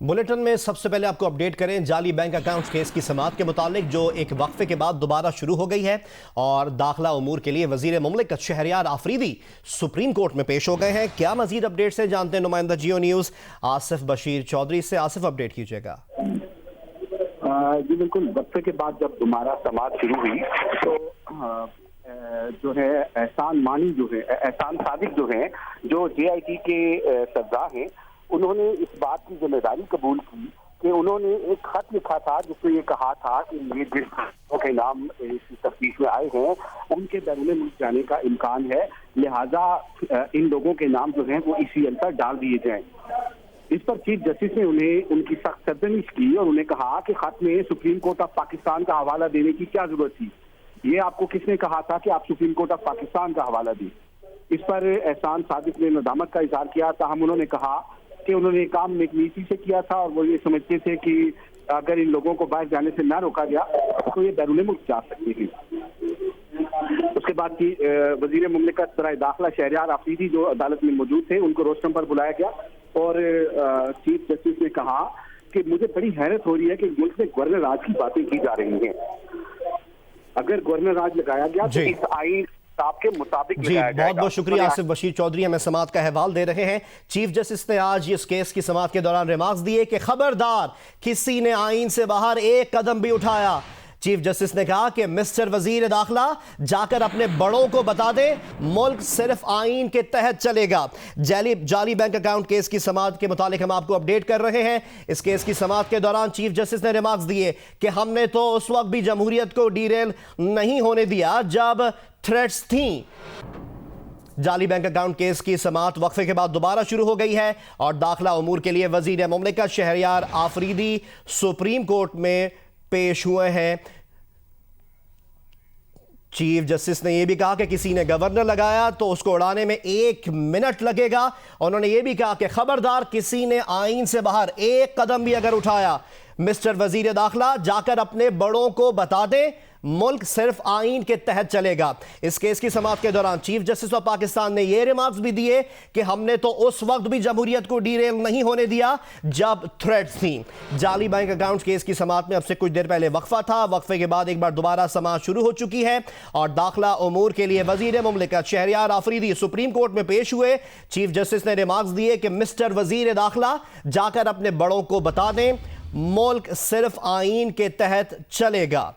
Bulletin में सबसे पहले आपको अपडेट करें जाली बैंक अकाउंट केस की समाअत के मुतालिक, जो एक वक्फे के बाद दोबारा शुरू हो गई है और दाखिला उमूर के लिए वजीर मुमलिकत शहरयार आफरीदी सुप्रीम कोर्ट में पेश हो गए हैं। क्या मजीद अपडेट्स हैं, जानते हैं नुमाइंदा जियो न्यूज़ आसिफ बशीर चौधरी से। आसिफ, अपडेट कीजिएगा। जी बिल्कुल, वक्फे के बाद जब दोबारा समाअत शुरू हुई तो जो है एहसान मानी जो है एहसान सादिक जो है जो JIT के सज्जा हैं, उन्होंने इस बात की जिम्मेदारी कबूल की कि उन्होंने एक खत लिखा था जिसमें ये कहा था कि ये जिन लोगों के नाम इस तफ्तीश में आए हैं उनके बैरून मुल्क जाने का इम्कान है, लिहाजा इन लोगों के नाम जो हैं वो ECL पर डाल दिए जाएं। इस पर चीफ जस्टिस ने उन्हें उनकी सख्त सरजमिश की और उन्हें कहा कि खत में सुप्रीम कोर्ट ऑफ पाकिस्तान का हवाला देने की क्या जरूरत थी, ये आपको किसने कहा था कि आप सुप्रीम कोर्ट ऑफ पाकिस्तान का हवाला दें। इस पर एहसान सादिक ने नदामत का इजहार किया, ताहम उन्होंने कहा कि उन्होंने काम नेकनीयती से किया था और वो ये समझते थे कि अगर इन लोगों को बाहर जाने से ना रोका गया तो ये बैरून मुल्क जा सकते हैं। उसके बाद की वजीर मुमलिकत बराए दाखिला शहरयार आफरीदी जो अदालत में मौजूद थे, उनको रोस्टम पर बुलाया गया और चीफ जस्टिस ने कहा कि मुझे बड़ी हैरत हो रही है कि मुल्क में गवर्नर राज की बातें की जा रही हैं। अगर गवर्नर राज लगाया गया तो इस आईन के मुताबिक जी, बहुत बहुत शुक्रिया आसिफ बशीर चौधरी, हमें समाअत का अहवाल दे रहे हैं। चीफ जस्टिस ने आज इस केस की समाअत के दौरान रिमार्क्स दिए कि खबरदार किसी ने आईन से बाहर एक कदम भी उठाया। चीफ जस्टिस ने कहा कि मिस्टर वजीर दाखिला जाकर अपने बड़ों को बता दे मुल्क सिर्फ आईन के तहत चलेगा। जाली बैंक अकाउंट केस की समाअत के मुतालिक हम आपको अपडेट कर रहे हैं। इस केस की समाअत के दौरान चीफ जस्टिस ने रिमार्क्स दिए कि हमने तो उस वक्त भी जमहूरियत को डीरेल नहीं होने दिया जब थ्रेट्स थी। जाली बैंक अकाउंट केस की समाअत वक्फे के बाद दोबारा शुरू हो गई है और दाखिला उमूर के लिए वजीर मुमलिकत शहरयार आफरीदी सुप्रीम कोर्ट में पेश हुए हैं। चीफ जस्टिस ने यह भी कहा कि किसी ने गवर्नर लगाया तो उसको उड़ाने में 1 मिनट लगेगा। उन्होंने यह भी कहा कि खबरदार किसी ने आईन से बाहर एक कदम भी अगर उठाया, मिस्टर वजीर दाखिला जाकर अपने बड़ों को बता दें मुल्क सिर्फ आईन के तहत चलेगा। इस केस की समाअत के दौरान चीफ जस्टिस ऑफ पाकिस्तान ने यह रिमार्क्स भी दिए कि हमने तो उस वक्त भी जमहूरियत को डीरेल नहीं होने दिया जब थ्रेट्स थी। जाली बैंक अकाउंट केस की समाअत में अब से कुछ देर पहले वक्फा था। वक्फे के बाद एक बार दोबारा समाअत शुरू हो चुकी है और दाखिला उमूर के लिए वजीर मुमलिकत शहरयार आफरीदी सुप्रीम कोर्ट में पेश हुए। चीफ जस्टिस ने रिमार्क्स दिए कि मिस्टर वजीर दाखिला जाकर अपने बड़ों को बता दें मुल्क सिर्फ आईन के तहत चलेगा।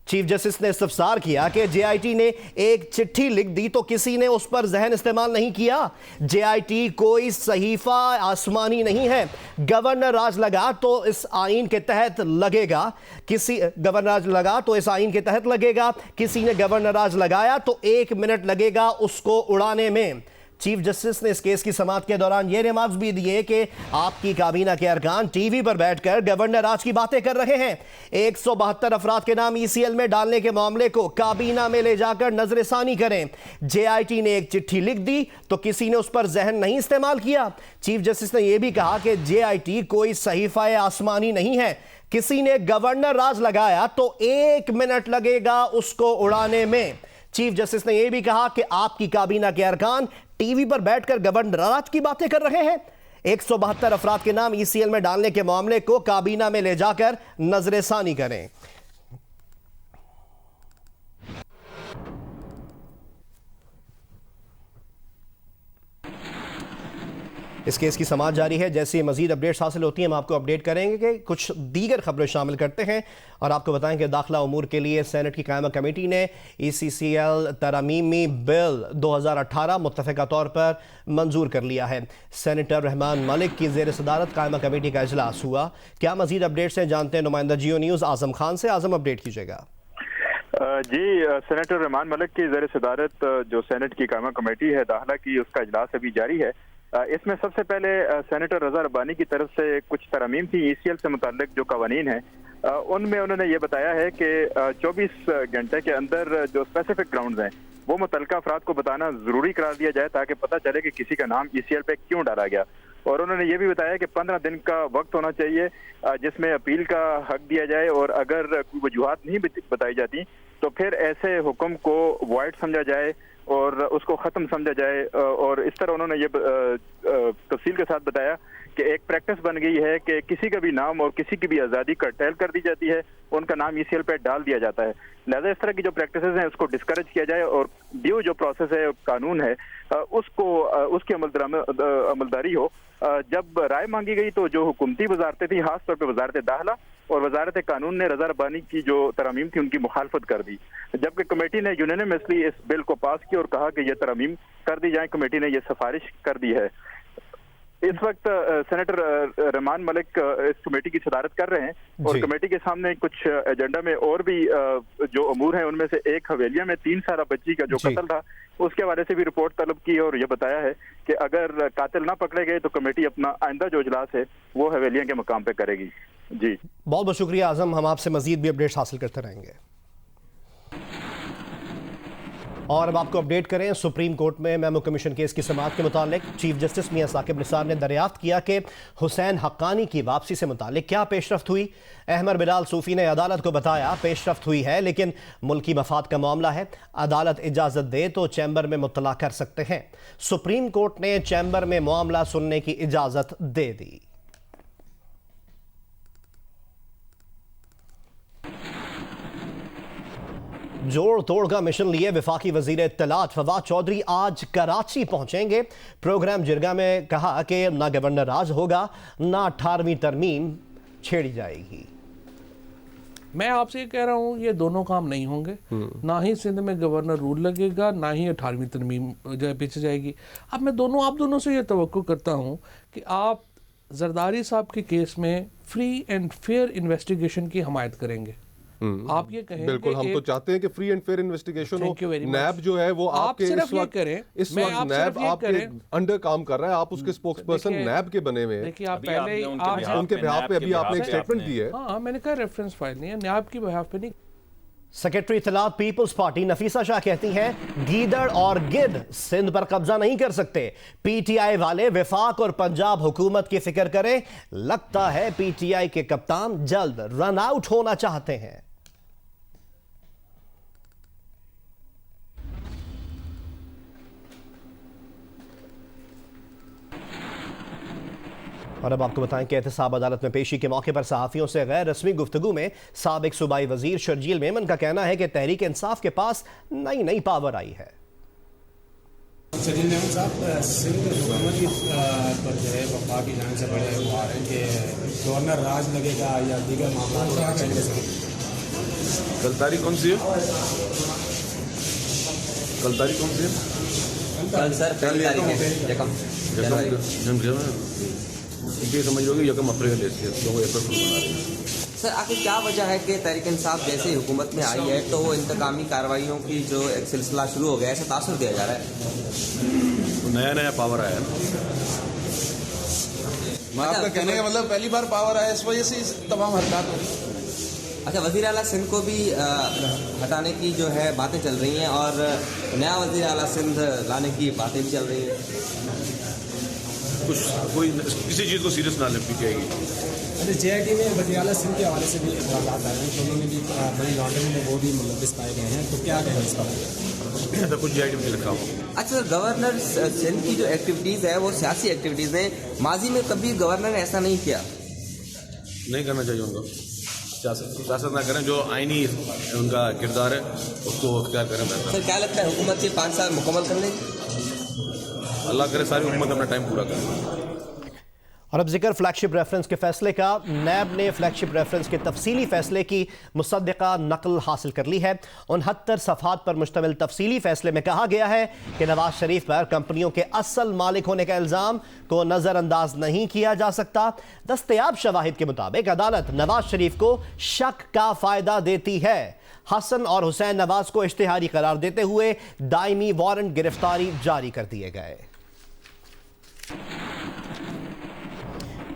चीफ जस्टिस ने इस्तफसार किया कि JIT ने एक चिट्ठी लिख दी तो किसी ने उस पर जहन इस्तेमाल नहीं किया। JIT कोई सहीफा आसमानी नहीं है। गवर्नर राज लगा तो इस आईन के तहत लगेगा। गवर्नर राज लगा तो इस आईन के तहत लगेगा। किसी ने गवर्नर राज लगाया तो 1 मिनट लगेगा उसको उड़ाने में। चीफ जस्टिस ने इस केस की समाअत के दौरान ये रिमार्क्स भी दिए कि आपकी काबीना के अरकान टीवी पर बैठकर गवर्नर राज की बातें कर रहे हैं। 172 अफराद के नाम ECL में डालने के मामले को काबीना में ले जाकर नजरसानी करें। JIT ने एक चिट्ठी लिख दी तो किसी ने उस पर जहन नहीं इस्तेमाल किया। चीफ जस्टिस ने यह भी कहा कि JIT कोई सहीफा आसमानी नहीं है। किसी ने गवर्नर राज लगाया तो 1 मिनट लगेगा उसको उड़ाने में। चीफ जस्टिस ने यह भी कहा कि आपकी काबीना के अरकान टीवी पर बैठकर गवर्नर राज की बातें कर रहे हैं। 172 अफराद के नाम ECL में डालने के मामले को काबीना में ले जाकर नजरसानी करें। इस केस की समाअत जारी है। जैसे मजीद अपडेट्स हासिल होती हैं हम आपको अपडेट करेंगे कि कुछ दीगर खबरें शामिल करते हैं और आपको बताएं कि दाखिला उमूर के लिए सेनेट की कायमा कमेटी ने ECCL तरमीमी बिल 2018 मुत्तफ़िका तौर पर मंजूर कर लिया है। सेनेटर रहमान मलिक की ज़ेर सदारत कायमा कमेटी का इजलास हुआ। क्या मजीद अपडेट्स हैं, जानते हैं नुमाइंदा जियो न्यूज़ आज़म खान से। आज़म, अपडेट कीजिएगा। जी, सेनेटर रहमान मलिक की ज़ेर सदारत जो सेनेट की कायमा कमेटी है दाखिला की, उसका इजलास अभी जारी है। इसमें सबसे पहले सेनेटर रजा रब्बानी की तरफ से कुछ तरमीम थी ECL से मुताल्लिक जो कवानीन है, उनमें उन्होंने ये बताया है कि 24 घंटे के अंदर जो स्पेसिफिक ग्राउंड्स हैं वो मुतल्लिका अफराद को बताना ज़रूरी करार दिया जाए ताकि पता चले कि किसी का नाम ECL पे क्यों डाला गया। और उन्होंने ये भी बताया कि 15 दिन का वक्त होना चाहिए जिसमें अपील का हक दिया जाए और अगर कोई वजूहात नहीं बताई जाती तो फिर ऐसे हुक्म को वॉइड समझा जाए और उसको ख़त्म समझा जाए। और इस तरह उन्होंने ये तफसील के साथ बताया कि एक प्रैक्टिस बन गई है कि किसी का भी नाम और किसी की भी आज़ादी कर्टेल कर दी जाती है, उनका नाम ईसीएल पे डाल दिया जाता है। लिहाजा इस तरह की जो प्रैक्टिसेस हैं उसको डिस्करेज किया जाए और ड्यू जो प्रोसेस है, कानून है, उसकी अमलदारी हो। जब राय मांगी गई तो जो हुकूमती वजारतें थी, खासतौर पर वजारत दाखिला और वजारत कानून ने रज़ा रब्बानी की जो तरामीम थी उनकी मुखालफत कर दी, जबकि कमेटी ने यूनानिमसली इस बिल को पास किया और कहा कि यह तरामीम कर दी जाए। कमेटी ने यह सिफारिश कर दी है। इस वक्त सेनेटर रहमान मलिक इस कमेटी की सदारत कर रहे हैं और कमेटी के सामने कुछ एजेंडा में और भी जो अमूर हैं, उनमें से एक हवेलिया में 3 साल बच्ची का जो कत्ल था उसके हवाले से भी रिपोर्ट तलब की और यह बताया है कि अगर कातिल ना पकड़े गए तो कमेटी अपना आइंदा जो इजलास है वो हवेलिया के मकाम पे करेगी। जी बहुत बहुत शुक्रिया आजम, हम आपसे मजीद भी अपडेट्स हासिल करते रहेंगे। और अब आपको अपडेट करें, सुप्रीम कोर्ट में मेमो कमीशन केस की समाअत के मुतालिक चीफ जस्टिस मियां साकिब निसार ने दरियाफ्त किया कि हुसैन हक्कानी की वापसी से मुतालिक क्या पेशरफ्त हुई। अहमद बिलाल सूफी ने अदालत को बताया पेशरफ्त हुई है लेकिन मुल्की मफाद का मामला है, अदालत इजाज़त दे तो चैम्बर में मुत्तला कर सकते हैं। सुप्रीम कोर्ट ने चैम्बर में मामला सुनने की इजाज़त दे दी। जोड़ तोड़ का मिशन लिए वफाकी वजीर इत्तलात फवाद चौधरी आज कराची पहुंचेंगे। प्रोग्राम जिरगा में कहा कि ना गवर्नर राज होगा ना 18वीं तरमीम छेड़ी जाएगी। मैं आपसे ये कह रहा हूँ ये दोनों काम नहीं होंगे, ना ही सिंध में गवर्नर रूल लगेगा, ना ही 18वीं तरमीम जो है पीछे जाएगी। अब मैं आप दोनों से ये तवक्को करता हूँ कि आप जरदारी साहब के केस में फ्री एंड फेयर इन्वेस्टिगेशन की हमायत करेंगे। आप ये कहें बिल्कुल, हम तो चाहते हैं कि फ्री एंड फेयर इन्वेस्टिगेशन हो। नैब जो है वो आपके इस वक्त नैब आपके अंडर काम कर रहा है, आप उसके स्पोक्सपर्सन नैब के बने हुए हैं। देखिए आप पहले उनके बिहाफ पे अभी आपने एक स्टेटमेंट दी है। हाँ, मैंने कहा रेफरेंस फाइल नहीं है, नैब की बिहाफ पे नहीं। सेक्रेटरी इत्तलात पीपल्स पार्टी नफीसा शाह कहती हैं गीदड़ और गिद्ध सिंध पर कब्जा नहीं कर सकते। पीटीआई वाले विफाक और पंजाब हुकूमत की फिक्र करें। लगता है पीटीआई के कप्तान जल्द रन आउट होना चाहते हैं। और अब आपको बताएं कि एहतसाब अदालत में पेशी के मौके पर सहाफ़ियों से गैर रस्मी गुफ्तगू में साबिक सूबाई वजीर शर्जील मेमन का कहना है कि तहरीक इंसाफ के पास नई पावर आई है। शर्जील मेमन साहब, सिंध हुकूमत की पर जो है वफा की जान से बड़े वो आ रहे हैं कि गवर्नर राज लगेगा या दीगर मामला। कल तारीख कौन सी है? कल तारीख कौन सी है? कल सर ये समझ लो कि यकम अप्रैल लोग अप्रैल बना रहे हैं। सर आखिर क्या वजह है कि तहरीक इंसाफ जैसे ही हुकूमत में आई है तो वो इंतकामी कार्रवाइयों की जो एक सिलसिला शुरू हो गया है, ऐसा तासुर दिया जा रहा है। तो नया पावर आया है। मैं आपका कहने का मतलब पहली बार पावर आया, इस वजह से तमाम हरकत हो रही। अच्छा, वज़ीर आला सिंध को भी हटाने की जो है बातें चल रही हैं और नया वज़ीर आला सिंध लाने की बातें भी चल रही हैं। कोई किसी चीज़ को सीरियस ना लेनी चाहिए। अच्छा, जेआईटी में वज़ीर आला सिंध के हवाले से भी इतराज़ात आए हैं तो उन्होंने भी मनी लॉन्ड्रिंग में वो भी मुलविस पाए गए हैं, तो क्या कहें इसका? ऐसा कुछ जेआईटी में लिखा हो। अच्छा सर, गवर्नर सिंध की जो एक्टिविटीज़ है वो सियासी एक्टिविटीज़ हैं। माजी में कभी गवर्नर ने ऐसा नहीं किया। नहीं करना चाहिए उनको। सियासत ना करें, जो आईनी उनका किरदार है उसको अख्तियार करें। सर क्या लगता है हुकूमत ये 5 साल मुकम्मल कर लेगी? अल्लाह करे सारी हुकूमत अपना टाइम पूरा करे। और अब जिक्र फ्लैगशिप रेफरेंस के फैसले का। नैब ने फ्लैगशिप रेफरेंस के तफसीली फैसले की मुसद्दिका नकल हासिल कर ली है। 69 सफ़हात पर मुश्तमिल तफसीली फैसले में कहा गया है कि नवाज शरीफ पर कंपनियों के असल मालिक होने का इल्ज़ाम को नज़रअंदाज नहीं किया जा सकता। दस्तयाब शवाहिद के मुताबिक अदालत नवाज शरीफ को शक का फ़ायदा देती है। हसन और हुसैन नवाज को इश्तिहारी करार देते हुए दायमी वारंट गिरफ्तारी जारी कर दिए गए।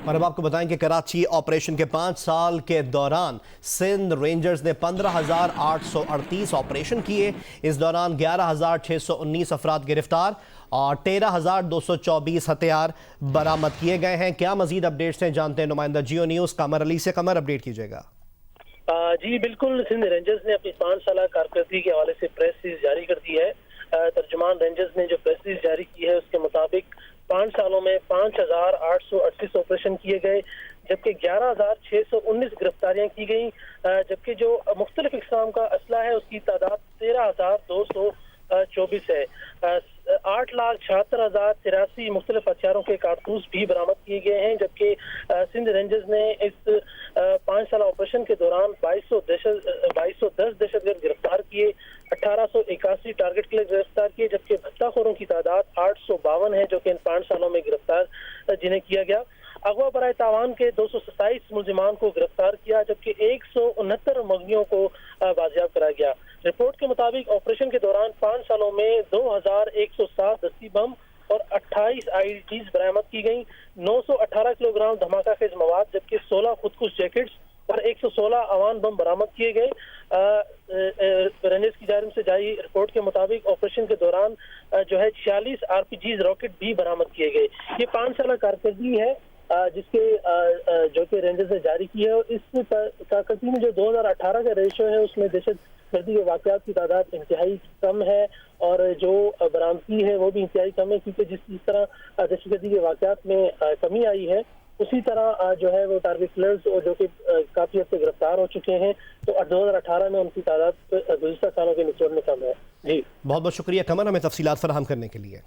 और अब आपको बताएं कि कराची ऑपरेशन के 5 साल के दौरान सिंध रेंजर्स ने 15,838 ऑपरेशन किए। इस दौरान 11,619 अफराद गिरफ्तार और 13,224 हथियार बरामद किए गए हैं। क्या मजीद अपडेट्स हैं, जानते हैं नुमाइंदा जियो न्यूज़ कमर अली से। कमर, अपडेट कीजिएगा। जी बिल्कुल, सिंध रेंजर्स ने अपनी 5 साल कारकर्दगी के हवाले से प्रेस रिलीज जारी कर दी है। तर्जुमान रेंजर्स ने जो प्रेस रिलीज जारी की है उसके मुताबिक 5 सालों में 5,838 ऑपरेशन किए गए, जबकि 11,619 गिरफ्तारियां की गई, जबकि जो मुख्तलिफ इकसाम का असला है उसकी तादाद 13,224 है। 8,76,083 मुख्तलिफ हथियारों के कारतूस भी बरामद किए गए हैं, जबकि सिंध रेंजर्स ने इस 5 साल ऑपरेशन के दौरान 2210 दहशतगर्द गिरफ्तार किए, 1881 टारगेट के लिए गिरफ्तार किए, जबकि भत्ताखोरों की तादाद 852 है जो कि इन 5 सालों में गिरफ्तार जिन्हें किया गया। अगवा बराए तावान के 227 मुलजिमान को गिरफ्तार किया, जबकि 169 मगनियों को बाजियाब कराया गया। रिपोर्ट के मुताबिक ऑपरेशन के दौरान 5 सालों में 2107 दस्ती बम और 28 IEDs बरामद की गई, 918 किलोग्राम धमाका खेज मवाद, जबकि 16 खुदकुश जैकेट्स और 116 अवान बम बरामद किए गए। रेंजर्स की जानिब से जारी रिपोर्ट के मुताबिक ऑपरेशन के दौरान जो है 46 RPG रॉकेट भी बरामद किए गए। ये 5 साल कारकर्दगी है जिसके जो कि रेंजर्स ने जारी की है। इस कारकर्दगी में जो 2018 का रेशो है उसमें दहशतगर्दी के वाक़यात की तादाद इंतहाई कम है और जो बरामदगी है वो भी इंतहाई कम है, क्योंकि जिस तरह दहशतगर्दी के वाक़यात में कमी आई है उसी तरह जो है वो टारगेट किलर्स जो कि काफी हद तक गिरफ्तार हो चुके हैं, तो 2018 में उनकी तादाद गुज़िश्ता सालों के निचोड़ में कम है। जी बहुत बहुत शुक्रिया कमर, हमें तफसीलात फराहम करने के लिए।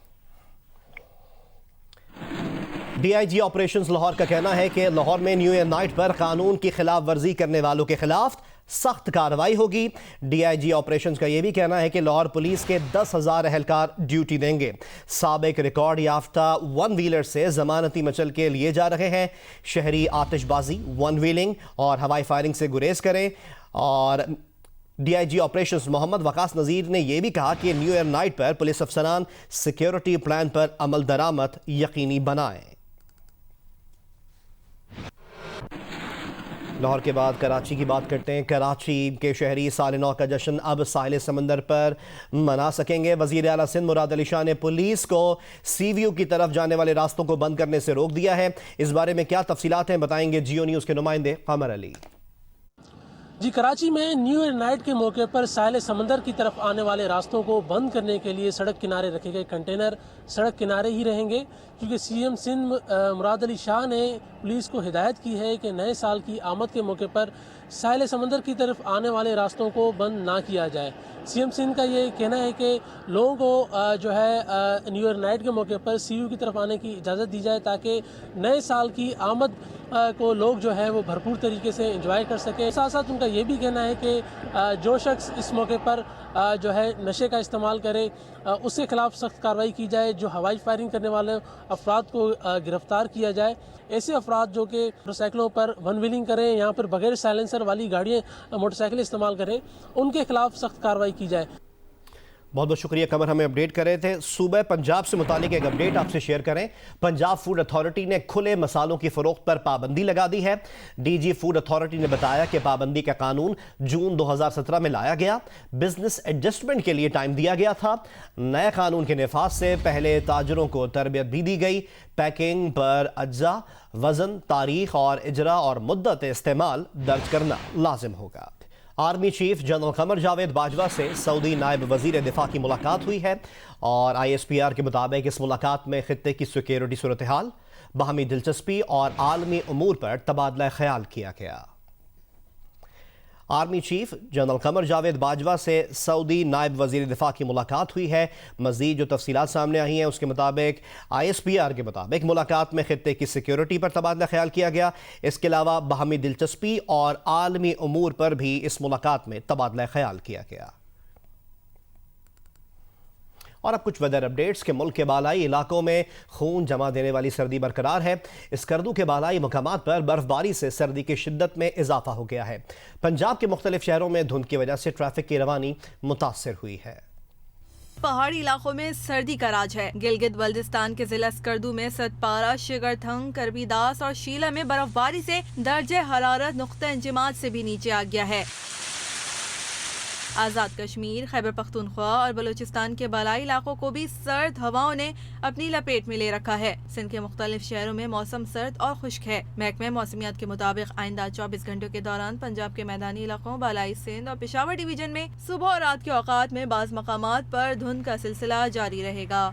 DIG ऑपरेशंस लाहौर का कहना है कि लाहौर में न्यू ईयर नाइट पर कानून की खिलाफ वर्जी करने वालों के खिलाफ सख्त कार्रवाई होगी। DIG ऑपरेशंस का यह भी कहना है कि लाहौर पुलिस के 10,000 एहलकार ड्यूटी देंगे। साबिक रिकॉर्ड याफ्ता वन व्हीलर से जमानती मचल के लिए जा रहे हैं। शहरी आतिशबाजी, वन व्हीलिंग और हवाई फायरिंग से गुरेज करें। और DIG ऑपरेशंस मोहम्मद वकास नज़ीर ने यह भी कहा कि न्यू ईयर नाइट पर पुलिस अफसरान सिक्योरिटी प्लान पर अमल दरामद यकीनी बनाएं। लाहौर के बाद कराची की बात करते हैं। कराची के शहरी साल नौ का जश्न अब साहिल समंदर पर मना सकेंगे। वज़ीर आला सिंध मुराद अली शाह ने पुलिस को CVU की तरफ जाने वाले रास्तों को बंद करने से रोक दिया है। इस बारे में क्या तफसीलात हैं बताएंगे जियो न्यूज़ के नुमाइंदे कमर अली। जी, कराची में न्यू ईयर नाइट के मौके पर साहिल समंदर की तरफ आने वाले रास्तों को बंद करने के लिए सड़क किनारे रखे गए कंटेनर सड़क किनारे ही रहेंगे, क्योंकि CM सिंध मुराद अली शाह ने पुलिस को हिदायत की है कि नए साल की आमद के मौके पर साहिल समंदर की तरफ आने वाले रास्तों को बंद ना किया जाए। CM सिंध का ये कहना है कि लोगों को जो है न्यू ईयर नाइट के मौके पर CVU की तरफ आने की इजाज़त दी जाए ताकि नए साल की आमद को लोग जो है वो भरपूर तरीके से एंजॉय कर सके। साथ साथ उनका ये भी कहना है कि जो शख्स इस मौके पर जो है नशे का इस्तेमाल करे उसके खिलाफ सख्त कार्रवाई की जाए। जो हवाई फायरिंग करने वाले अफराद को गिरफ्तार किया जाए। ऐसे अफराद जो कि मोटरसाइकिलों पर वन व्हीलिंग करें, यहाँ पर बगैर साइलेंसर वाली गाड़ियाँ मोटरसाइकिल इस्तेमाल करें, उनके खिलाफ सख्त कार्रवाई की जाए। बहुत बहुत शुक्रिया कमर, हमें अपडेट कर रहे थे। सूबे पंजाब से मुतालिक एक अपडेट आपसे शेयर करें। पंजाब फूड अथॉरिटी ने खुले मसालों की फरोख्त पर पाबंदी लगा दी है। DG फूड अथॉरिटी ने बताया कि पाबंदी का कानून जून 2017 में लाया गया। बिजनेस एडजस्टमेंट के लिए टाइम दिया गया था। नए कानून के नफाज से पहले ताजरों को तरबियत भी दी गई। पैकिंग पर अज्जा, वजन, तारीख और इजरा और मुद्दत इस्तेमाल दर्ज करना लाजिम होगा। Army chief general Qamar Javed Bajwa से सऊदी नायब वजीर दिफा की मुलाकात हुई है और ISPR के मुताबिक इस मुलाकात में खित्ते की सिक्योरिटी सूरत हाल, बाहमी दिलचस्पी और आलमी उमूर पर तबादला ख्याल किया गया। Army chief general Qamar Javed Bajwa से सऊदी नायब वजीर दिफा की मुलाकात हुई है। मजीद जो तफसीलात सामने आई हैं उसके मुताबिक ISPR के मुताबिक मुलाकात में खित्ते की सिक्योरिटी पर तबादला ख्याल किया गया। इसके अलावा बाहमी दिलचस्पी और आलमी उमूर पर भी इस मुलाकात में तबादला ख्याल किया गया। और अब कुछ वेदर अपडेट्स के मुल्क के बालाई इलाकों में खून जमा देने वाली सर्दी बरकरार है। स्कर्दू के बालाई मकामात पर बर्फबारी से सर्दी की शिद्दत में इजाफा हो गया है। पंजाब के मुख्तलिफ शहरों में धुंध की वजह से ट्रैफिक की रवानी मुतासर हुई है। पहाड़ी इलाकों में सर्दी का राज है। गिलगित बल्दिस्तान के जिला स्कर्दू में सतपारा, शिगरथंग, करबीदास और शीला में बर्फबारी से दर्जे हरारत नुक्ते इंजमात से भी नीचे आ गया है। आज़ाद कश्मीर, खैबर पख्तूनख्वा और बलूचिस्तान के बालाई इलाकों को भी सर्द हवाओं ने अपनी लपेट में ले रखा है। सिंध के मुख्तलिफ शहरों में मौसम सर्द और खुश्क है। महकमे मौसमियात के मुताबिक आइंदा 24 घंटों के दौरान पंजाब के मैदानी इलाकों, बालाई सिंध और पेशावर डिवीजन में सुबह और रात के औकात में बाज़ मकामात पर धुंध का सिलसिला जारी रहेगा।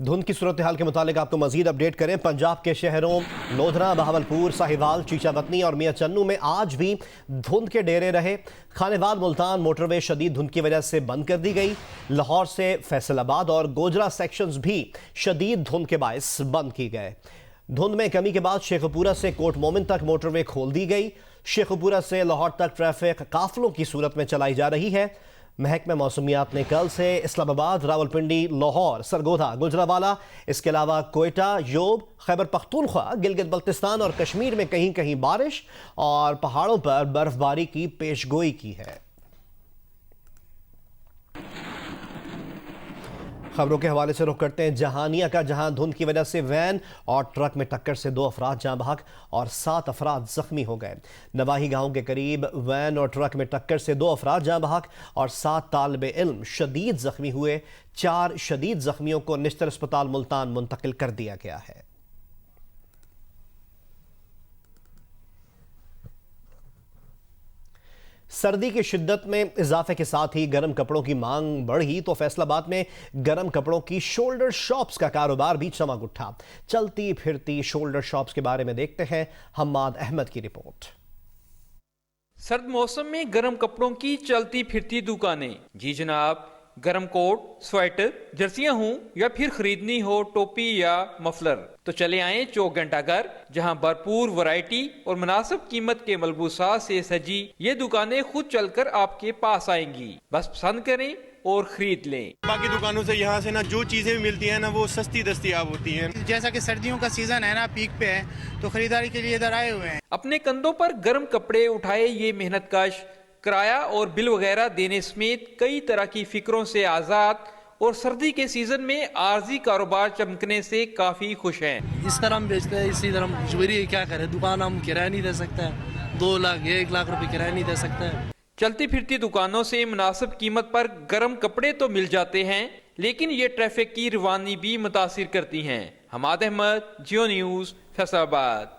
धुंध की सूरत हाल के मुतालिक आपको मजीद अपडेट करें। पंजाब के शहरों लोधरा, बहावलपुर, साहिवाल, चीचावतनी और मियां चन्नू में आज भी धुंध के डेरे रहे। खानेवाल मुल्तान मोटरवे शदीद धुंध की वजह से बंद कर दी गई। लाहौर से फैसलाबाद और गोजरा सेक्शंस भी शदीद धुंध के बायस बंद किए गए। धुंध में कमी के बाद शेखपुरा से कोट मोमिन तक मोटरवे खोल दी गई। शेखपुरा से लाहौर तक ट्रैफिक काफिलों की सूरत में चलाई जा रही है। महकमा मौसमियात ने कल से इस्लामाबाद, रावलपिंडी, लाहौर, सरगोधा, गुजरावाला, इसके अलावा कोयटा, योब, खैबर पख्तूनख्वा, गिलगित बल्तिस्तान और कश्मीर में कहीं कहीं बारिश और पहाड़ों पर बर्फबारी की पेशगोई की है। खबरों के हवाले से रुख करते हैं जहानिया का, जहां धुंध की वजह से वैन और ट्रक में टक्कर से 2 अफराद जाँ बहक और 7 अफराद जख्मी हो गए। नवाही गांव के करीब वैन और ट्रक में टक्कर से 2 अफराद जाँ बहक और 7 तालिबे इल्म शदीद जख्मी हुए। 4 शदीद जख्मियों को निश्तर अस्पताल मुल्तान मुंतकिल कर दिया गया है। सर्दी की शिद्दत में इजाफे के साथ ही गर्म कपड़ों की मांग बढ़ी तो फैसलाबाद में गर्म कपड़ों की शोल्डर शॉप्स का कारोबार भी चमक उठा। चलती फिरती शोल्डर शॉप्स के बारे में देखते हैं हम्माद अहमद की रिपोर्ट। सर्द मौसम में गर्म कपड़ों की चलती फिरती दुकानें। जी जनाब, गर्म कोट, स्वेटर, जर्सियां हों या फिर खरीदनी हो टोपी या मफलर, तो चले आए चौक घंटाघर, जहां भरपूर वैरायटी और मुनासिब कीमत के मलबूसात से सजी ये दुकानें खुद चलकर आपके पास आएंगी। बस पसंद करें और खरीद लें। बाकी दुकानों से यहाँ से ना जो चीजें मिलती हैं ना वो सस्ती दस्तयाब होती हैं। जैसा कि सर्दियों का सीजन है ना, पीक पे है, तो खरीदारी के लिए इधर आए हुए हैं। अपने कंधों पर गर्म कपड़े उठाए ये मेहनतकश किराया और बिल वगैरह देने समेत कई तरह की फिक्रों से आजाद और सर्दी के सीजन में आर्जी कारोबार चमकने से काफी खुश हैं। इस तरह हम बेचते हैं, इसी तरह मजबूरी क्या करें, दुकान हम किराया नहीं दे सकते हैं, 2 लाख 1 लाख रुपए किराया नहीं दे सकते हैं। चलती फिरती दुकानों से मुनासिब कीमत पर गर्म कपड़े तो मिल जाते हैं, लेकिन ये ट्रैफिक की रवानी भी मुतासिर करती हैं। हम्माद अहमद, जियो न्यूज़, फैसलाबाद।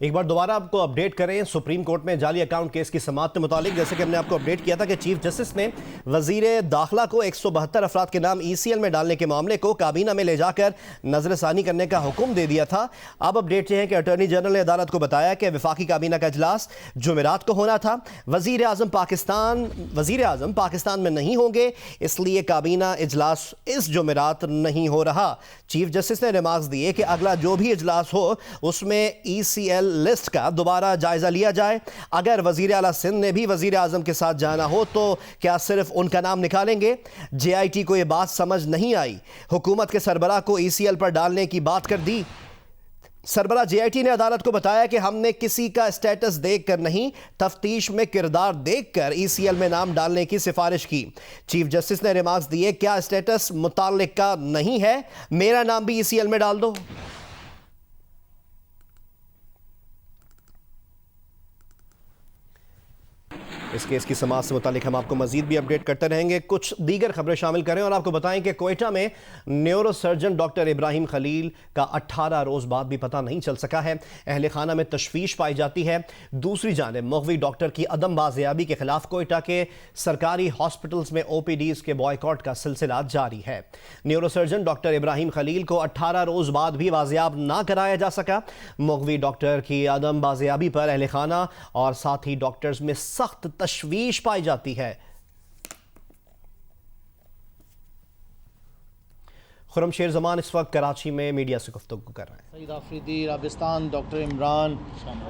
एक बार दोबारा आपको अपडेट करें सुप्रीम कोर्ट में जाली अकाउंट केस की समाअत के मुतालिक। जैसे कि हमने आपको अपडेट किया था कि चीफ जस्टिस ने वजीर दाखिला को 172 अफराद के नाम ECL में डालने के मामले को काबीना में ले जाकर नजरसानी करने का हुक्म दे दिया था। अब अपडेट ये है कि अटॉर्नी जनरल ने अदालत को बताया कि वफाकी काबीना का इजलास जुमेरात को होना था। वजीर आजम पाकिस्तान में नहीं होंगे, इसलिए काबीना इजलास इस जुमेरात नहीं हो रहा। चीफ जस्टिस ने रिमार्क्स दिए कि अगला जो भी इजलास हो उसमें ECL लिस्ट का दोबारा जायजा लिया जाए। अगर वजीर आला सिंध ने भी वजीर आजम के साथ जाना हो तो क्या सिर्फ उनका नाम निकालेंगे? JIT को यह बात समझ नहीं आई। हुकूमत के सरबराह को ECL पर डालने की बात कर दी। सरबराह JIT ने अदालत को बताया कि हमने किसी का स्टेटस देखकर नहीं, तफ्तीश में किरदार देखकर ECL में नाम डालने की सिफारिश की। चीफ जस्टिस ने रिमार्क्स दिए, क्या स्टेटस मुताल्लिक का नहीं है, मेरा नाम भी ECL में डाल दो। इस केस की समाअत से मुतालिक हम आपको मजीद भी अपडेट करते रहेंगे। कुछ दीगर खबरें शामिल करें और आपको बताएं कि कोयटा में न्यूरोसर्जन डॉक्टर इब्राहिम खलील का 18 रोज़ बाद भी पता नहीं चल सका है। अहले खाना में तशवीश पाई जाती है। दूसरी जानिब मुग़वी डॉक्टर की अदम बाज़ियाबी के खिलाफ कोयटा के सरकारी हॉस्पिटल्स में OPDs के बॉयकॉट का सिलसिला जारी है। न्यूरोसर्जन डॉक्टर इब्राहिम खलील को 18 रोज़ बाद भी बाज़ियाब ना कराया जा सका। मुग़वी डॉक्टर की अदम बाज़ियाबी पर अहले खाना और साथ ही डॉक्टर्स में सख्त तशवीश पाई जाती है। खुरम शेर जमान इस वक्त कराची में मीडिया से गुफ्तगू कर रहे हैं। सईद आफरीदी, राबिस्तान, डॉक्टर इमरान,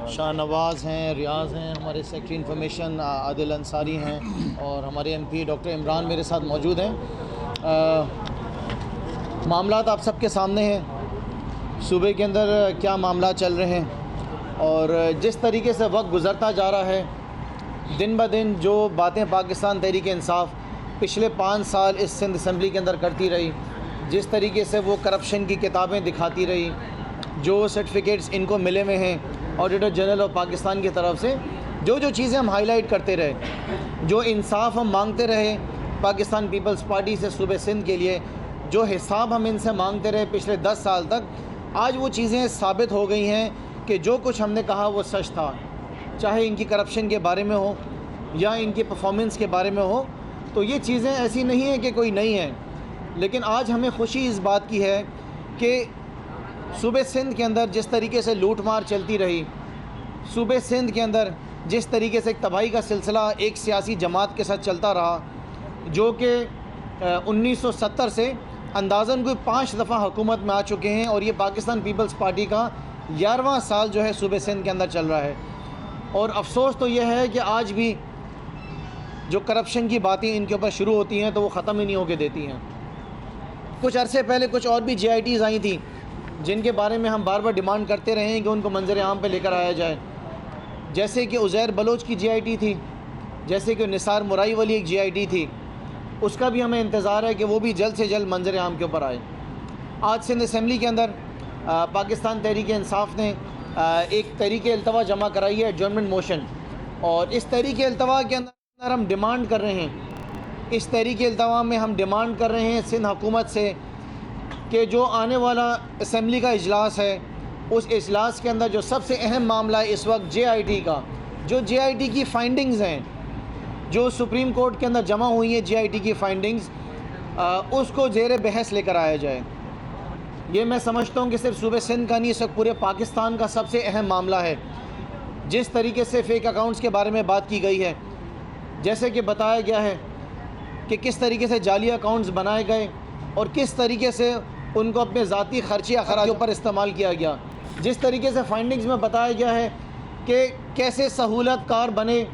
शाहनवाज हैं, रियाज हैं, हमारे सेक्रेटरी इंफॉर्मेशन आदिल अंसारी हैं और हमारे MP डॉक्टर इमरान मेरे साथ मौजूद हैं। मामलात आप सबके सामने हैं, सूबे के अंदर क्या मामला चल रहे हैं और जिस तरीके से वक्त गुजरता जा रहा है, दिन ब दिन जो बातें पाकिस्तान तहरीक इंसाफ पिछले 5 साल इस सिंध असम्बली के अंदर करती रही, जिस तरीके से वो करप्शन की किताबें दिखाती रही, जो सर्टिफिकेट्स इनको मिले हुए हैं ऑडिटर जनरल ऑफ पाकिस्तान की तरफ से, जो जो चीज़ें हम हाईलाइट करते रहे, जो इंसाफ हम मांगते रहे पाकिस्तान पीपल्स पार्टी से सूबे सिंध के लिए, जो हिसाब हम इनसे मांगते रहे पिछले 10 साल तक, आज वो चीज़ें साबित हो गई हैं कि जो कुछ हमने कहा वो सच था। चाहे इनकी करप्शन के बारे में हो या इनकी परफॉर्मेंस के बारे में हो, तो ये चीज़ें ऐसी नहीं हैं कि कोई नहीं है। लेकिन आज हमें खुशी इस बात की है कि सूबे सिंध के अंदर जिस तरीके से लूट मार चलती रही, सूबे सिंध के अंदर जिस तरीके से एक तबाही का सिलसिला एक सियासी जमात के साथ चलता रहा, जो कि 1970 से अंदाज़न कोई 5 दफ़ा हुकूमत में आ चुके हैं, और ये पाकिस्तान पीपल्स पार्टी का 11वां साल जो है सूबे सिंध के अंदर चल रहा है। और अफसोस तो यह है कि आज भी जो करप्शन की बातें इनके ऊपर शुरू होती हैं तो वो ख़त्म ही नहीं होके देती हैं। कुछ अरसे पहले कुछ और भी JITs आई थी जिनके बारे में हम बार बार डिमांड करते रहे हैं कि उनको मंजर आम पे लेकर आया जाए, जैसे कि उज़ैर बलोच की JIT थी, जैसे कि निसार मुराई वाली एक JIT थी, उसका भी हमें इंतज़ार है कि वो भी जल्द से जल्द मंजर आम के ऊपर आए। आज सिंध असम्बली के अंदर पाकिस्तान तहरीक इंसाफ ने एक तहरीक अल्तवा जमा कराई है, एडजॉर्नमेंट मोशन, और इस तहरीक अल्तवा के अंदर हम डिमांड कर रहे हैं, इस तहरीक अल्तवा में हम डिमांड कर रहे हैं सिंध हुकूमत से कि जो आने वाला असम्बली का इजलास है, उस इजलास के अंदर जो सबसे अहम मामला है इस वक्त JIT का, जो JIT की फ़ाइंडिंग्स हैं, जो सुप्रीम कोर्ट के अंदर जमा हुई है JIT की फ़ाइंडिंग्स, उसको ज़ेर बहस लेकर आया जाए। ये मैं समझता हूँ कि सिर्फ सूबे सिंध का नहीं, इस वक्त पूरे पाकिस्तान का सबसे अहम मामला है। जिस तरीके से फ़ेक अकाउंट्स के बारे में बात की गई है, जैसे कि बताया गया है कि किस तरीके से जाली अकाउंट्स बनाए गए और किस तरीके से उनको अपने ज़ाती खर्चे अखराज के ऊपर इस्तेमाल किया गया, जिस तरीके से फाइंडिंग्स में बताया गया है कि कैसे सहूलत कार बने,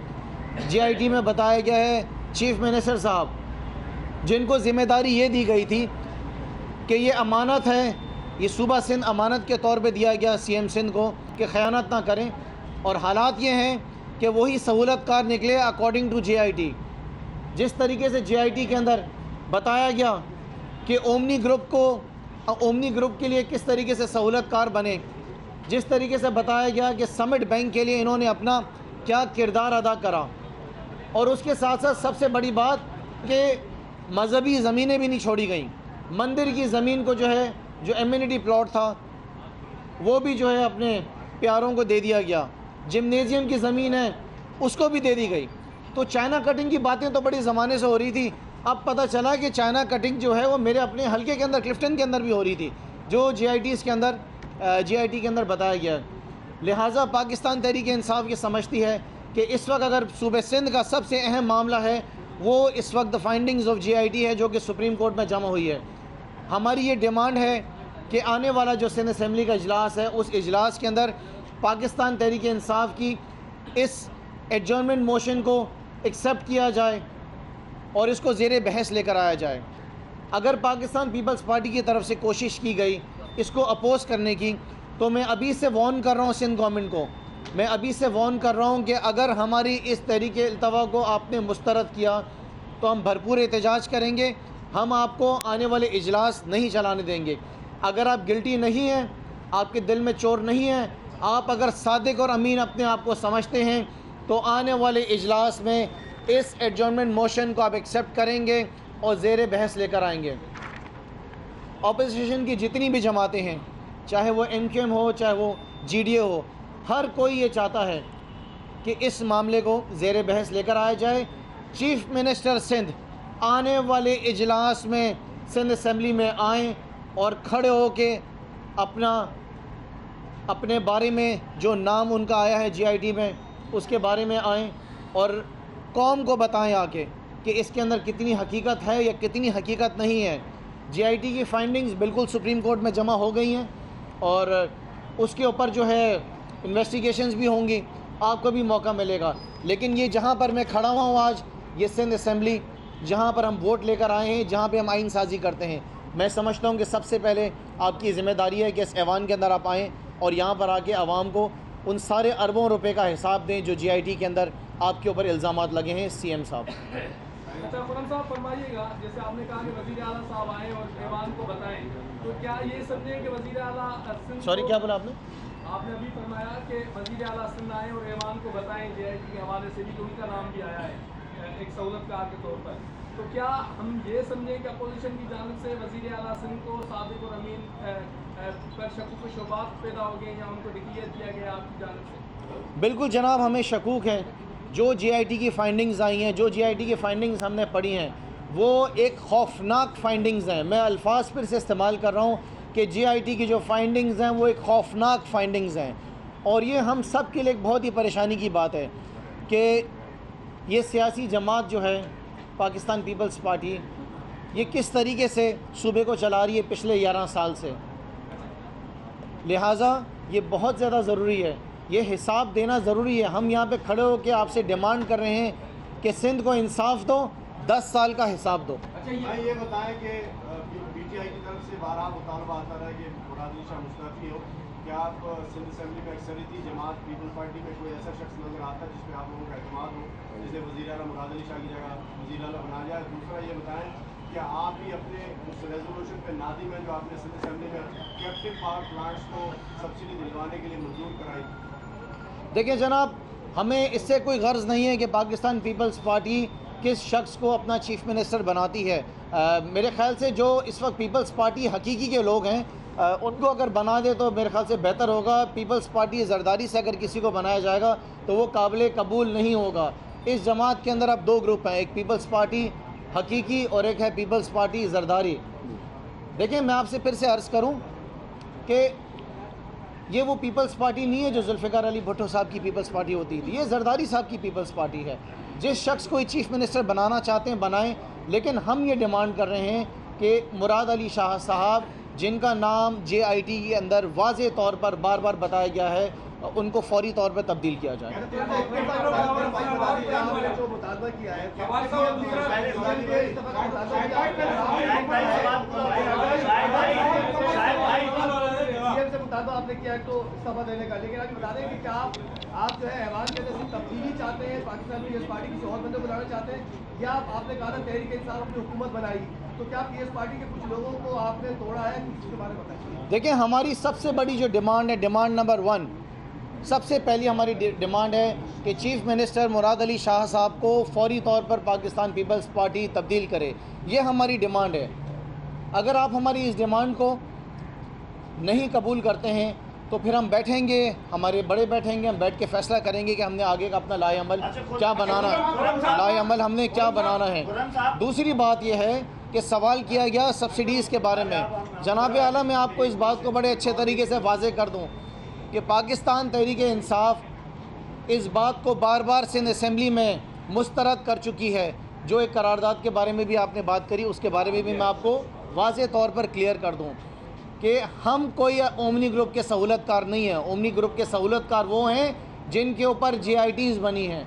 JIT में बताया गया है चीफ़ मिनिस्टर साहब, जिनको ज़िम्मेदारी ये दी गई थी कि ये अमानत है, ये सूबा सिंध अमानत के तौर पे दिया गया CM सिंध को कि ख़यानत ना करें, और हालात ये हैं कि वही सहूलत कार निकले अकॉर्डिंग टू JIT। जिस तरीके से JIT के अंदर बताया गया कि ओमनी ग्रुप के लिए किस तरीके से सहूलत कार बने, जिस तरीके से बताया गया कि समिट बैंक के लिए इन्होंने अपना क्या किरदार अदा करा, और उसके साथ साथ सबसे बड़ी बात कि मजहबी ज़मीनें भी नहीं छोड़ी गई। मंदिर की ज़मीन को जो है, जो एम्यूनिटी प्लॉट था, वो भी जो है अपने प्यारों को दे दिया गया। जिम्नेजियम की ज़मीन है उसको भी दे दी गई। तो चाइना कटिंग की बातें तो बड़ी ज़माने से हो रही थी, अब पता चला कि चाइना कटिंग जो है वो मेरे अपने हलके के अंदर क्लिफ्टन के अंदर भी हो रही थी, जो JIT के अंदर बताया गया। लिहाजा पाकिस्तान तहरीक इंसाफ ये समझती है कि इस वक्त अगर सूबे सिंध का सबसे अहम मामला है वो इस वक्त फाइंडिंग्स ऑफ JIT है जो कि सुप्रीम कोर्ट में जमा हुई है। हमारी ये डिमांड है कि आने वाला जो सिंध असम्बली का इजलास है, उस इजलास के अंदर पाकिस्तान तहरीक इंसाफ की इस एडजॉर्नमेंट मोशन को एक्सेप्ट किया जाए और इसको ज़ेर बहस लेकर आया जाए। अगर पाकिस्तान पीपल्स पार्टी की तरफ से कोशिश की गई इसको अपोज़ करने की, तो मैं अभी से वार्न कर रहा हूँ सिंध गवर्नमेंट को, मैं अभी से वार्न कर रहा हूँ कि अगर हमारी इस तहरीक अल्तवा को आपने मुस्तरद किया तो हम भरपूर एहतजाज करेंगे, हम आपको आने वाले इजलास नहीं चलाने देंगे। अगर आप गिल्टी नहीं हैं, आपके दिल में चोर नहीं है, आप अगर सादिक और अमीन अपने आप को समझते हैं, तो आने वाले इजलास में इस एडजॉर्नमेंट मोशन को आप एक्सेप्ट करेंगे और ज़ेर बहस लेकर आएंगे। ऑपोजिशन की जितनी भी जमातें हैं, चाहे वो MQM हो, चाहे वो GDA हो, हर कोई ये चाहता है कि इस मामले को ज़ेर बहस लेकर आया जाए। चीफ़ मिनिस्टर सिंध आने वाले इजलास में सिंध असम्बली में आएँ और खड़े हो के अपने बारे में जो नाम उनका आया है JIT में, उसके बारे में आएँ और कौम को बताएं आके कि इसके अंदर कितनी हकीकत है या कितनी हकीकत नहीं है। JIT की फाइंडिंग्स बिल्कुल सुप्रीम कोर्ट में जमा हो गई हैं और उसके ऊपर जो है इन्वेस्टिगेशंस भी होंगी, आपको भी मौका मिलेगा। लेकिन ये जहाँ पर मैं खड़ा हुआ हूँ आज, ये सिंध असम्बली जहाँ पर हम वोट लेकर आए हैं, जहाँ पे हम आइन साजी करते हैं, मैं समझता हूँ कि सबसे पहले आपकी ज़िम्मेदारी है कि इस ऐवान के अंदर आप आएँ और यहाँ पर आके आवाम को उन सारे अरबों रुपए का हिसाब दें जो JIT के अंदर आपके ऊपर इल्ज़ामात लगे हैं CM साहब। अच्छा खुरम साहब फरमाइएगा, जैसे आपने कहा कि वज़ीर आला साहब आए और ऐवान को बताएं, तो क्या ये समझें कि वज़ीर आला सॉरी क्या बोला आपने? आपने अभी फरमाया कि वज़ीर आला सिंध आए और ऐवान को बताएं JIT के हवाले से भी उनका नाम भी आया है एक सहूलतकार के तौर पर, तो क्या हम ये समझें कि अपोजिशन की जानिब से वज़ीर आला सिंध को सादिक और अमीन पर शकूक व शुबात पैदा हो गए या उनको डिक्लेयर किया गया आपकी जानिब से? बिल्कुल जनाब, हमें शकूक है। जो JIT की फाइंडिंग्स आई हैं, जो JIT की फाइंडिंग्स हमने पढ़ी हैं, वो एक खौफनाक फाइंडिंग्स हैं। मैं अल्फाज फिर से इस्तेमाल कर रहा हूँ कि JIT की जो फाइंडिंग्स हैं वो एक खौफनाक फाइंडिंग्स हैं, और ये हम सब के लिए एक बहुत ही परेशानी की बात है कि ये सियासी जमात जो है पाकिस्तान पीपल्स पार्टी, ये किस तरीके से सूबे को चला रही है पिछले 11 साल से। लिहाजा ये बहुत ज़्यादा ज़रूरी है, ये हिसाब देना ज़रूरी है। हम यहाँ पे खड़े होकर आपसे डिमांड कर रहे हैं कि सिंध को इंसाफ दो, 10 साल का हिसाब दो। अच्छा, ये बताएं कि PTI की तरफ से बारहा मुतालबा आता रहा कि मुराद अली शाह मुस्तफी हो, क्या आप सिंध असेंबली में अक्सरियती जमात पीपल पार्टी में कोई ऐसा शख्स नज़र आता है जिस पर आप लोगों का एतमाद हो, जिसे वज़ीर आला मुराद अली शाह की जगह वज़ीर आला बना जाए? दूसरा ये बताएं क्या आप भी अपने उस रेजोल्यूशन पे नादिम है जो आपने सिंध असेंबली में कैप्टिव पावर प्लांट्स को सब्सिडी दिलवाने के लिए मंजूर कराई? देखिए जनाब, हमें इससे कोई गर्ज नहीं है कि पाकिस्तान पीपल्स पार्टी किस शख्स को अपना चीफ मिनिस्टर बनाती है। मेरे ख्याल से जो इस वक्त पीपल्स पार्टी हकीकी के लोग हैं, उनको अगर बना दे तो मेरे ख्याल से बेहतर होगा। पीपल्स पार्टी जरदारी से अगर किसी को बनाया जाएगा तो वो काबिल कबूल नहीं होगा। इस जमात के अंदर अब 2 ग्रुप हैं, एक पीपल्स पार्टी हकीकी और एक है पीपल्स पार्टी जरदारी। देखिए, मैं आपसे फिर से अर्ज़ करूं कि ये वो पीपल्स पार्टी नहीं है जो जुल्फ़िकार अली भुट्टो साहब की पीपल्स पार्टी होती थी, ये जरदारी साहब की पीपल्स पार्टी है। जिस शख्स को चीफ मिनिस्टर बनाना चाहते हैं बनाएं, लेकिन हम ये डिमांड कर रहे हैं कि मुराद अली शाह साहब, जिनका नाम JIT के अंदर वाज़े तौर पर बार बार बताया गया है, उनको फौरी तौर पर तब्दील किया जाए। आपने किया है तो इस्तीफा देने का, लेकिन आप बता दें कि क्या आप जो है ऐवान के अंदर तब्दीली चाहते हैं, पाकिस्तान में पीएस पार्टी किसी और बंदे को लाना चाहते हैं, या आपने कहा था तहरीक इंसाफ अपनी हुकूमत बनाई, तो क्या पीएस पार्टी के कुछ लोगों को आपने तोड़ा है? कुछ इसके बारे में बताइए। देखिए, हमारी सबसे बड़ी जो डिमांड है, डिमांड नंबर 1, सबसे पहली हमारी डिमांड है कि चीफ मिनिस्टर मुराद अली शाह साहब को फौरी तौर पर पाकिस्तान पीपल्स पार्टी तब्दील करे। ये हमारी डिमांड है। अगर आप हमारी इस डिमांड को नहीं कबूल करते हैं तो फिर हम बैठेंगे, हमारे बड़े बैठेंगे, हम बैठ के फैसला करेंगे कि हमने आगे का अपना लाए अमल क्या बनाना है, लाए अमल हमने क्या बनाना है। दूसरी बात यह है कि सवाल किया गया सब्सिडीज़ के बारे में। जनाब आला, मैं आपको इस बात को बड़े अच्छे तरीके से वाज़े कर दूं कि पाकिस्तान तहरीक इंसाफ इस बात को बार बार सिंध असेंबली में मुस्तरद कर चुकी है। जो एक करारदाद के बारे में भी आपने बात करी, उसके बारे में भी मैं आपको वाज़े तौर पर क्लियर कर दूं कि हम कोई ओमनी ग्रुप के सहूलतकार नहीं हैं। ओमनी ग्रुप के सहूलतकार वो हैं जिनके ऊपर JITs बनी हैं,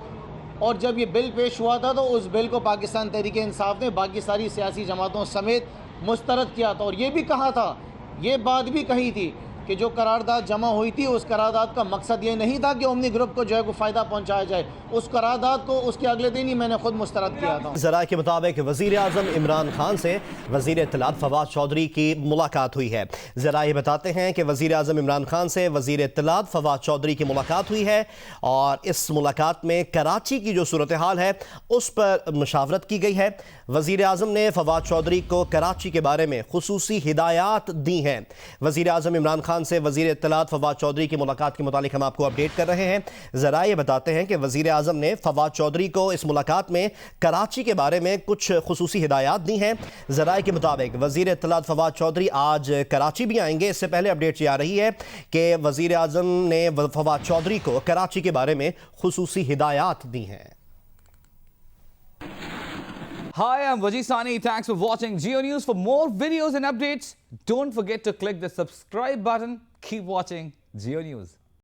और जब ये बिल पेश हुआ था तो उस बिल को पाकिस्तान तहरीक इंसाफ ने बाकी सारी सियासी जमातों समेत मुस्तरद किया था, और ये भी कहा था, ये बात भी कही थी कि जो करारदाद जमा हुई थी उस करारदाद का मकसद ये नहीं था कि ओमनी ग्रुप को जो है को फ़ायदा पहुंचाया जाए। उस करारदाद को उसके अगले दिन ही मैंने खुद मुस्तरद किया था। ज़राए के मुताबिक वज़ीर आज़म इमरान खान से वज़ीर इत्तलात फवाद चौधरी की मुलाकात हुई है। ज़राए बताते हैं कि वज़ीर आज़म इमरान खान से वज़ीर इत्तलात फवाद चौधरी की मुलाकात हुई है, और इस मुलाकात में कराची की जो सूरत हाल है उस पर मुशावरत की गई है। वज़ीर आज़म ने फवाद चौधरी को कराची के बारे में खुसूसी हिदायत दी हैं। वज़ीर आज़म इमरान खान से वज़ीर इत्तलात फवाद चौधरी की मुलाकात के मुतालिक हम आपको अपडेट कर रहे हैं। ज़राए बताते हैं कि वज़ीर आज़म ने फवाद चौधरी को इस मुलाकात में कराची के बारे में कुछ खुसूसी हिदायत दी हैं। ज़राए के मुताबिक वज़ीर इत्तलात फवाद चौधरी आज कराची भी आएंगे। इससे पहले अपडेट ये आ रही है कि वज़ीर आज़म ने फवाद चौधरी को कराची के बारे में खुसूसी हिदायत दी हैं। Hi, I'm Wajid Sani. Thanks for watching Geo News. For more videos and updates, don't forget to click the subscribe button. Keep watching Geo News.